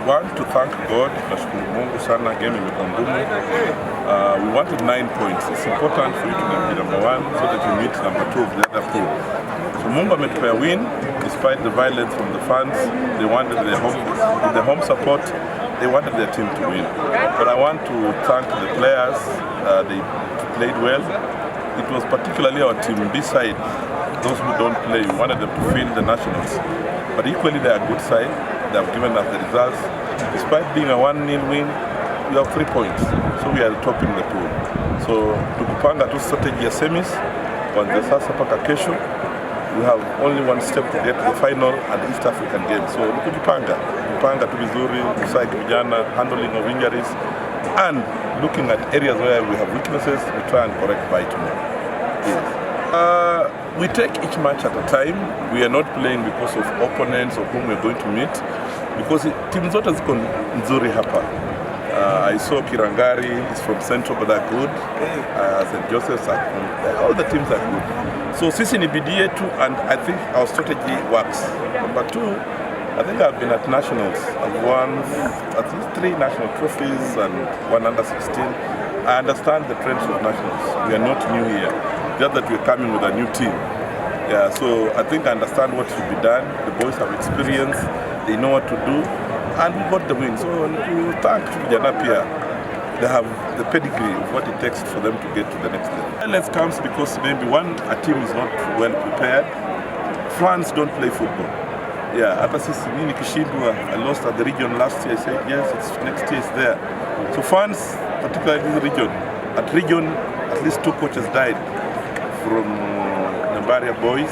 want to thank God. Tunashukuru Mungu sana, game imekuwa ngumu. We wanted 9 points. It's important for you to be number 1 so that you meet number 2 of the other pool. So Mungu ametupea win despite the violence from the fans. They wanted the home support. They wanted their team to win. But I want to thank the players. They played well. It was particularly our team B side, those who don't play. We wanted them to feel the nationals. But equally they are a good side. They have given us the results. Despite being a 1-0 win, we have 3 points. So we are top in the pool. So tukupanga tu strategy ya semis. Kwanza sasa paka kesho. We have only 1 step to get to the final and East African game. So tukujipanga tu vizuri, kusaidia vijana, handling of injuries, and looking at areas where we have weaknesses, we try and correct by tomorrow. Yes. We take each match at a time. We are not playing because of opponents or whom we are going to meet, because team zote ziko nzuri hapa. I saw Kirangari is from Central, but they're good. St. Joseph's are good. All the teams are good. So sisi ni bidii yetu, and I think our strategy works. Number 2, I think I've been at nationals. I've won at least 3 national trophies and 1 under 16. I understand the trends of nationals. We are not new here. Just that we're coming with a new team. Yeah, so I think I understand what should be done. The boys have experience. They know what to do. And we got the win. So to thank Janapia, they have the pedigree of what it takes for them to get to the next level. Violence comes because maybe a team is not well prepared. France don't play football. Yeah, hata sisi mimi nikishindwa, I lost at the region last year. I said yes, next year is there. So France, particularly in the region, at least 2 coaches died from the Bara boys.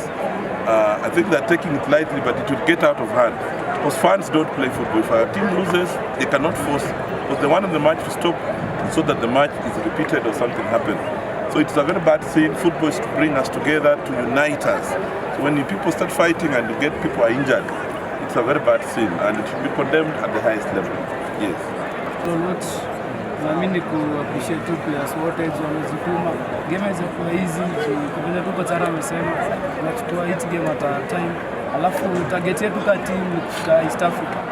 I think they're taking it lightly, but it will get out of hand. Because fans don't play football. If our team loses, they cannot force, because they want the match to stop so that the match is repeated or something happens. So it's a very bad thing. Football is to bring us together, to unite us. So when people start fighting and you get people are injured, it's a very bad thing, and it should be condemned at the highest level. Yes. So much. I mean, to appreciate two players. What is wamezituma. Game is easy. Kwenye tuko Chara amesema na tutoa hit game at a time. Alafu target yetu ka team ka East Africa.